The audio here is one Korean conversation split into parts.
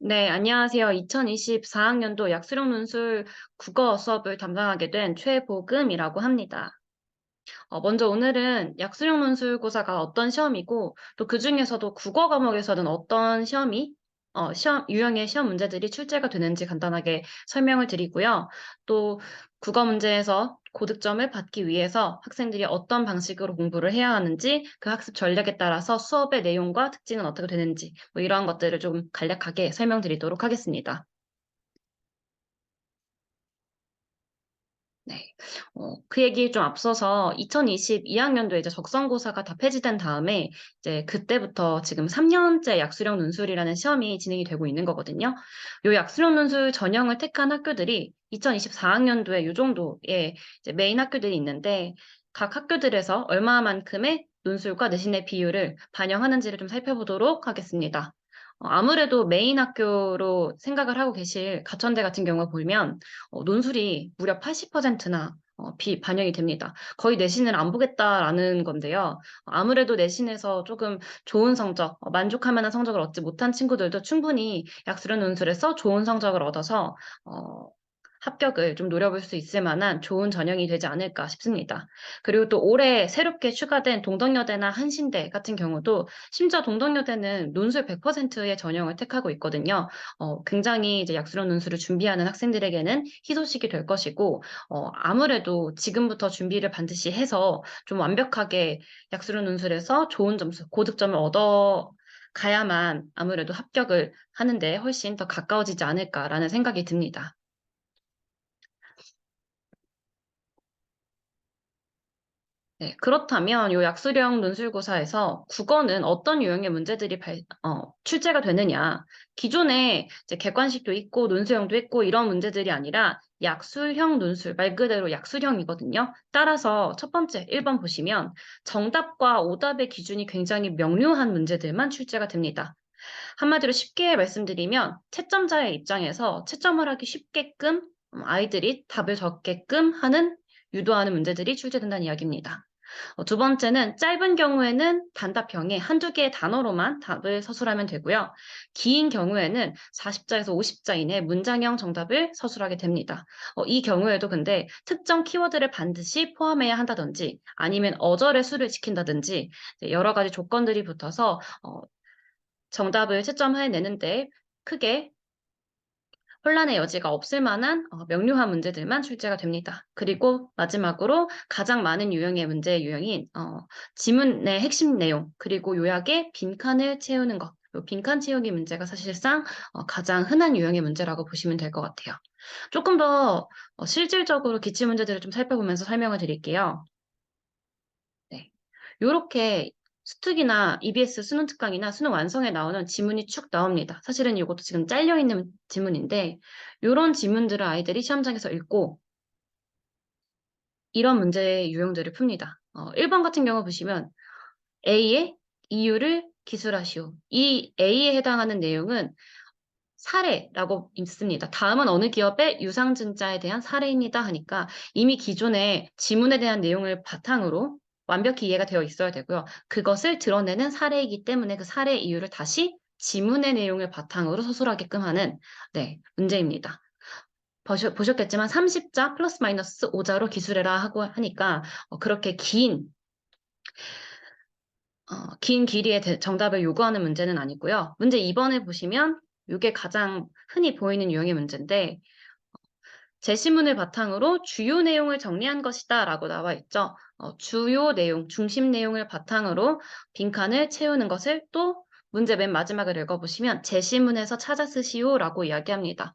네, 안녕하세요. 2024학년도 약수령 논술 국어 수업을 담당하게 된 최보금이라고 합니다. 먼저 오늘은 약수령 논술고사가 어떤 시험이고, 또 그중에서도 국어 과목에서는 어떤 유형의 시험 문제들이 출제가 되는지 간단하게 설명을 드리고요. 또 국어 문제에서 고득점을 받기 위해서 학생들이 어떤 방식으로 공부를 해야 하는지, 그 학습 전략에 따라서 수업의 내용과 특징은 어떻게 되는지, 뭐 이러한 것들을 좀 간략하게 설명드리도록 하겠습니다. 네. 그 얘기 좀 앞서서 2022학년도에 이제 적성고사가 다 폐지된 다음에 이제 그때부터 지금 3년제 약수령 논술이라는 시험이 진행이 되고 있는 거거든요. 요 약수령 논술 전형을 택한 학교들이 2024학년도에 요 정도의 이제 메인 학교들이 있는데 각 학교들에서 얼마만큼의 논술과 내신의 비율을 반영하는지를 좀 살펴보도록 하겠습니다. 아무래도 메인 학교로 생각을 하고 계실 가천대 같은 경우 보면 논술이 무려 80%나 비반영이 됩니다. 거의 내신을 안 보겠다라는 건데요. 아무래도 내신에서 조금 좋은 성적, 만족할 만한 성적을 얻지 못한 친구들도 충분히 약수련 논술에서 좋은 성적을 얻어서 어 합격을 좀 노려볼 수 있을 만한 좋은 전형이 되지 않을까 싶습니다. 그리고 또 올해 새롭게 추가된 동덕여대나 한신대 같은 경우도 심지어 동덕여대는 논술 100%의 전형을 택하고 있거든요. 굉장히 이제 약수련 논술을 준비하는 학생들에게는 희소식이 될 것이고, 아무래도 지금부터 준비를 반드시 해서 좀 완벽하게 약수련 논술에서 좋은 점수, 고득점을 얻어 가야만 아무래도 합격을 하는데 훨씬 더 가까워지지 않을까라는 생각이 듭니다. 네, 그렇다면 요 약수령 논술고사에서 국어는 어떤 유형의 문제들이 출제가 되느냐. 기존에 이제 객관식도 있고 논술형도 있고 이런 문제들이 아니라 약술형 논술, 말 그대로 약술형이거든요. 따라서 첫 번째 1번 보시면 정답과 오답의 기준이 굉장히 명료한 문제들만 출제가 됩니다. 한마디로 쉽게 말씀드리면 채점자의 입장에서 채점을 하기 쉽게끔 아이들이 답을 적게끔 유도하는 문제들이 출제된다는 이야기입니다. 두 번째는 짧은 경우에는 단답형에 한두 개의 단어로만 답을 서술하면 되고요. 긴 경우에는 40자에서 50자 이내 문장형 정답을 서술하게 됩니다. 이 경우에도 근데 특정 키워드를 반드시 포함해야 한다든지 아니면 어절의 수를 지킨다든지 여러 가지 조건들이 붙어서 정답을 채점해내는데 크게 혼란의 여지가 없을 만한 명료한 문제들만 출제가 됩니다. 그리고 마지막으로 가장 많은 유형의 문제 유형인 지문의 핵심 내용 그리고 요약의 빈칸을 채우는 것. 요 빈칸 채우기 문제가 사실상 가장 흔한 유형의 문제라고 보시면 될 것 같아요. 조금 더 실질적으로 기출 문제들을 좀 살펴보면서 설명을 드릴게요. 네. 요렇게 수특이나 EBS 수능 특강이나 수능 완성에 나오는 지문이 쭉 나옵니다. 사실은 이것도 지금 잘려 있는 지문인데 요런 지문들을 아이들이 시험장에서 읽고 이런 문제의 유형들을 풉니다. 1번 같은 경우 보시면 A의 이유를 기술하시오. 이 A에 해당하는 내용은 사례라고 있습니다. 다음은 어느 기업의 유상증자에 대한 사례입니다 하니까 이미 기존의 지문에 대한 내용을 바탕으로 완벽히 이해가 되어 있어야 되고요. 그것을 드러내는 사례이기 때문에 그 사례 이유를 다시 지문의 내용을 바탕으로 서술하게끔 하는 네, 문제입니다. 보셨겠지만 30자 플러스 마이너스 5자로 기술해라 하고 하니까 그렇게 긴 길이의 정답을 요구하는 문제는 아니고요. 문제 2번을 보시면 이게 가장 흔히 보이는 유형의 문제인데 제시문을 바탕으로 주요 내용을 정리한 것이다 라고 나와 있죠. 주요 내용, 중심 내용을 바탕으로 빈칸을 채우는 것을 또 문제 맨 마지막을 읽어보시면 제시문에서 찾아 쓰시오라고 이야기합니다.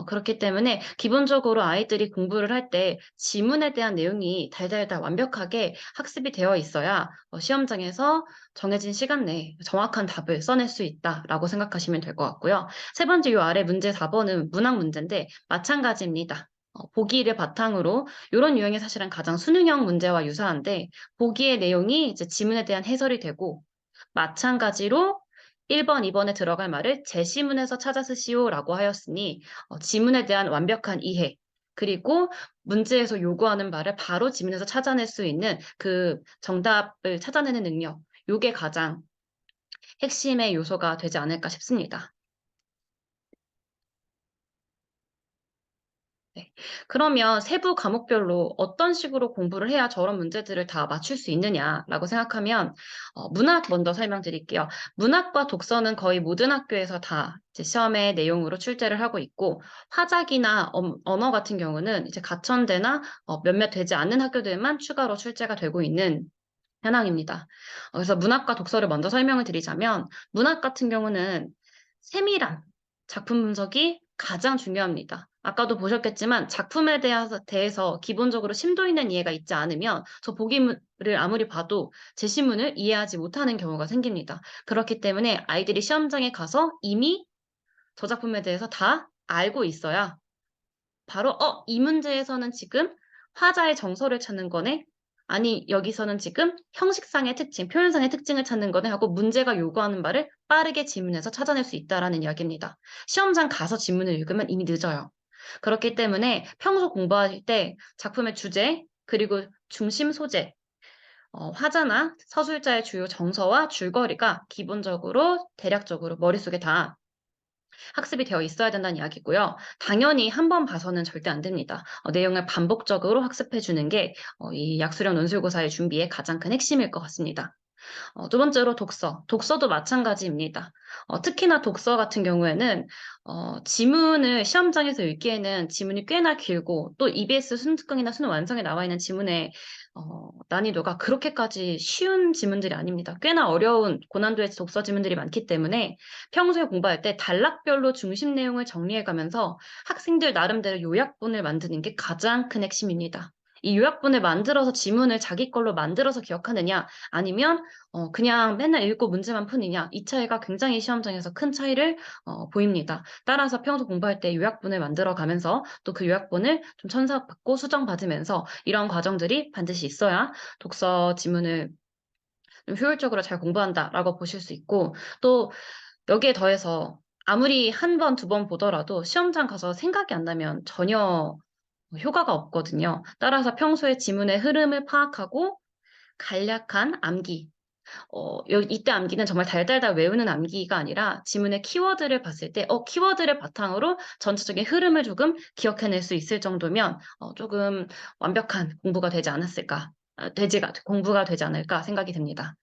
그렇기 때문에 기본적으로 아이들이 공부를 할 때 지문에 대한 내용이 달달달 완벽하게 학습이 되어 있어야 시험장에서 정해진 시간 내에 정확한 답을 써낼 수 있다라고 생각하시면 될 것 같고요. 세 번째 요 아래 문제 4번은 문학 문제인데 마찬가지입니다. 보기를 바탕으로 이런 유형이 사실은 가장 수능형 문제와 유사한데 보기의 내용이 이제 지문에 대한 해설이 되고 마찬가지로 1번, 2번에 들어갈 말을 제시문에서 찾아 쓰시오라고 하였으니 지문에 대한 완벽한 이해 그리고 문제에서 요구하는 말을 바로 지문에서 찾아낼 수 있는 그 정답을 찾아내는 능력 요게 가장 핵심의 요소가 되지 않을까 싶습니다. 네. 그러면 세부 과목별로 어떤 식으로 공부를 해야 저런 문제들을 다 맞출 수 있느냐라고 생각하면 문학 먼저 설명드릴게요. 문학과 독서는 거의 모든 학교에서 다 이제 시험의 내용으로 출제를 하고 있고 화작이나 언어 같은 경우는 이제 가천대나 몇몇 되지 않는 학교들만 추가로 출제가 되고 있는 현황입니다. 그래서 문학과 독서를 먼저 설명을 드리자면 문학 같은 경우는 세밀한 작품 분석이 가장 중요합니다. 아까도 보셨겠지만 작품에 대해서 기본적으로 심도 있는 이해가 있지 않으면 저 보기를 아무리 봐도 제 시문을 이해하지 못하는 경우가 생깁니다. 그렇기 때문에 아이들이 시험장에 가서 이미 저 작품에 대해서 다 알고 있어야 바로 이 문제에서는 지금 화자의 정서를 찾는 거네. 아니, 여기서는 지금 형식상의 특징, 표현상의 특징을 찾는 거네 하고 문제가 요구하는 바를 빠르게 지문에서 찾아낼 수 있다라는 이야기입니다. 시험장 가서 지문을 읽으면 이미 늦어요. 그렇기 때문에 평소 공부할 때 작품의 주제, 그리고 중심 소재, 화자나 서술자의 주요 정서와 줄거리가 기본적으로 대략적으로 머릿속에 다 학습이 되어 있어야 된다는 이야기고요. 당연히 한 번 봐서는 절대 안 됩니다. 내용을 반복적으로 학습해 주는 게 이 약수령 논술고사의 준비의 가장 큰 핵심일 것 같습니다. 두 번째로 독서. 독서도 마찬가지입니다. 특히나 독서 같은 경우에는 지문을 시험장에서 읽기에는 지문이 꽤나 길고 또 EBS 수능 특강이나 수능 완성에 나와 있는 지문의 난이도가 그렇게까지 쉬운 지문들이 아닙니다. 꽤나 어려운 고난도의 독서 지문들이 많기 때문에 평소에 공부할 때 단락별로 중심 내용을 정리해가면서 학생들 나름대로 요약본을 만드는 게 가장 큰 핵심입니다. 이 요약본을 만들어서 지문을 자기 걸로 만들어서 기억하느냐, 아니면 그냥 맨날 읽고 문제만 푸느냐, 이 차이가 굉장히 시험장에서 큰 차이를 보입니다. 따라서 평소 공부할 때 요약본을 만들어 가면서 또 그 요약본을 좀 첨삭받고 수정받으면서 이런 과정들이 반드시 있어야 독서 지문을 좀 효율적으로 잘 공부한다라고 보실 수 있고, 또 여기에 더해서 아무리 한 번, 두 번 보더라도 시험장 가서 생각이 안 나면 전혀 효과가 없거든요. 따라서 평소에 지문의 흐름을 파악하고 간략한 암기, 이때 암기는 정말 달달달 외우는 암기가 아니라 지문의 키워드를 봤을 때, 키워드를 바탕으로 전체적인 흐름을 조금 기억해낼 수 있을 정도면, 조금 완벽한 공부가 되지 않았을까, 공부가 되지 않을까 생각이 듭니다.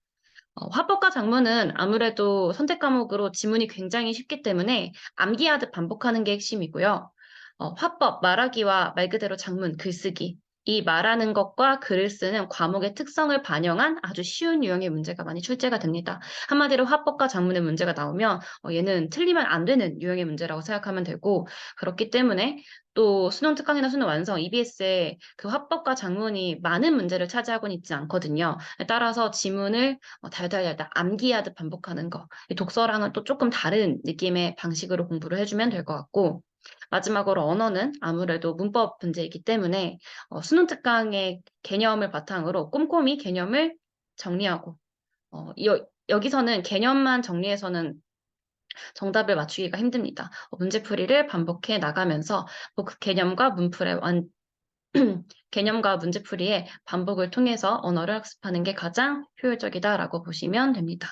화법과 작문은 아무래도 선택 과목으로 지문이 굉장히 쉽기 때문에 암기하듯 반복하는 게 핵심이고요. 화법, 말하기와 말 그대로 작문, 글쓰기. 이 말하는 것과 글을 쓰는 과목의 특성을 반영한 아주 쉬운 유형의 문제가 많이 출제가 됩니다. 한마디로 화법과 작문의 문제가 나오면 얘는 틀리면 안 되는 유형의 문제라고 생각하면 되고, 그렇기 때문에 또 수능 특강이나 수능 완성, EBS에 그 화법과 작문이 많은 문제를 차지하고는 있지 않거든요. 따라서 지문을 달달달달 암기하듯 반복하는 거. 이 독서랑은 또 조금 다른 느낌의 방식으로 공부를 해주면 될 것 같고, 마지막으로 언어는 아무래도 문법 문제이기 때문에 수능 특강의 개념을 바탕으로 꼼꼼히 개념을 정리하고 여기서는 개념만 정리해서는 정답을 맞추기가 힘듭니다. 문제풀이를 반복해 나가면서 그 개념과 문풀의 개념과 문제풀이의 반복을 통해서 언어를 학습하는 게 가장 효율적이다라고 보시면 됩니다.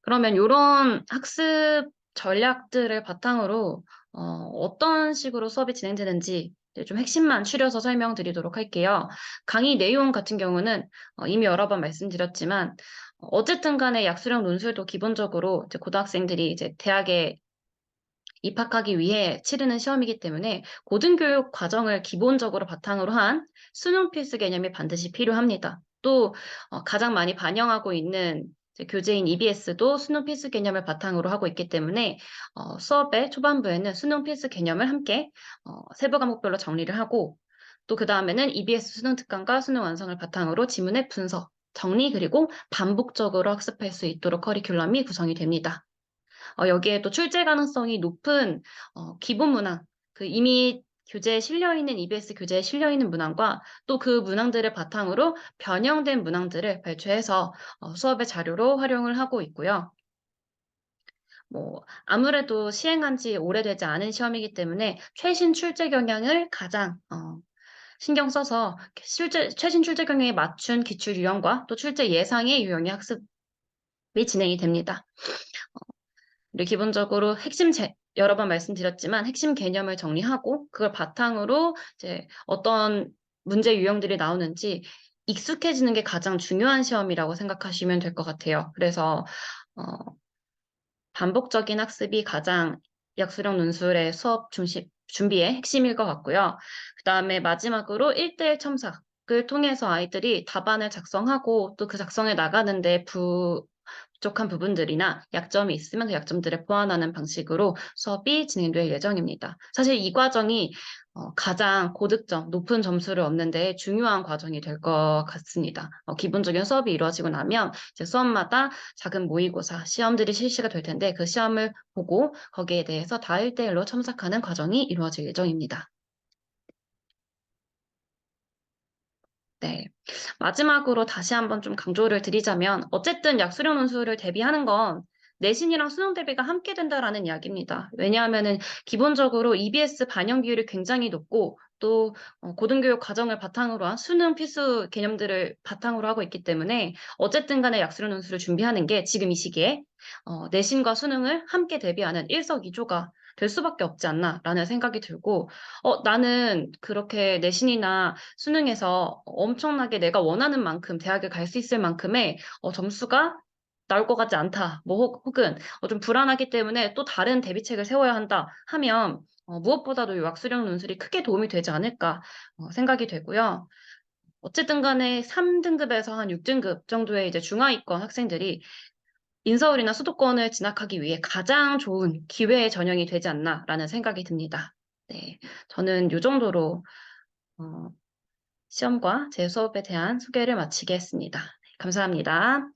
그러면 이런 학습 전략들을 바탕으로 어떤 식으로 수업이 진행되는지 좀 핵심만 추려서 설명드리도록 할게요. 강의 내용 같은 경우는 이미 여러 번 말씀드렸지만 어쨌든 간에 약수령 논술도 기본적으로 이제 고등학생들이 이제 대학에 입학하기 위해 치르는 시험이기 때문에 고등교육 과정을 기본적으로 바탕으로 한 수능 필수 개념이 반드시 필요합니다. 또 가장 많이 반영하고 있는 이제 교재인 EBS도 수능 필수 개념을 바탕으로 하고 있기 때문에 수업의 초반부에는 수능 필수 개념을 함께 세부 과목별로 정리를 하고 또 그 다음에는 EBS 수능 특강과 수능 완성을 바탕으로 지문의 분석, 정리 그리고 반복적으로 학습할 수 있도록 커리큘럼이 구성이 됩니다. 여기에 또 출제 가능성이 높은 기본 문항, 그 이미 교재에 실려 있는 EBS 교재에 실려 있는 문항과 또 그 문항들을 바탕으로 변형된 문항들을 발췌해서 수업의 자료로 활용을 하고 있고요. 뭐 아무래도 시행한 지 오래되지 않은 시험이기 때문에 최신 출제 경향을 가장 신경 써서 최신 출제 경향에 맞춘 기출 유형과 또 출제 예상의 유형의 학습이 진행이 됩니다. 그리고 기본적으로 핵심 여러 번 말씀드렸지만 핵심 개념을 정리하고 그걸 바탕으로 이제 어떤 문제 유형들이 나오는지 익숙해지는 게 가장 중요한 시험이라고 생각하시면 될 것 같아요. 그래서 어, 반복적인 학습이 가장 약수령 논술의 수업 준비의 핵심일 것 같고요. 그 다음에 마지막으로 1대1 첨삭을 통해서 아이들이 답안을 작성하고 또 그 작성에 나가는데 부족한 부분들이나 약점이 있으면 그 약점들을 보완하는 방식으로 수업이 진행될 예정입니다. 사실 이 과정이 가장 고득점, 높은 점수를 얻는 데 중요한 과정이 될 것 같습니다. 기본적인 수업이 이루어지고 나면 이제 수업마다 작은 모의고사, 시험들이 실시가 될 텐데 그 시험을 보고 거기에 대해서 다 1대1로 첨삭하는 과정이 이루어질 예정입니다. 네. 마지막으로 다시 한번 좀 강조를 드리자면, 어쨌든 약수령 논술을 대비하는 건 내신이랑 수능 대비가 함께 된다라는 이야기입니다. 왜냐하면은 기본적으로 EBS 반영 비율이 굉장히 높고 또 고등교육 과정을 바탕으로 한 수능 필수 개념들을 바탕으로 하고 있기 때문에 어쨌든 간에 약수령 논술을 준비하는 게 지금 이 시기에 내신과 수능을 함께 대비하는 일석이조가 될 수밖에 없지 않나라는 생각이 들고 나는 그렇게 내신이나 수능에서 엄청나게 내가 원하는 만큼 대학을 갈 수 있을 만큼의 점수가 나올 것 같지 않다. 뭐 혹은 좀 불안하기 때문에 또 다른 대비책을 세워야 한다 하면 무엇보다도 유학수령 논술이 크게 도움이 되지 않을까 생각이 되고요. 어쨌든 간에 3등급에서 한 6등급 정도의 이제 중하위권 학생들이 인서울이나 수도권을 진학하기 위해 가장 좋은 기회의 전형이 되지 않나라는 생각이 듭니다. 네, 저는 이 정도로 어, 시험과 제 수업에 대한 소개를 마치겠습니다. 감사합니다.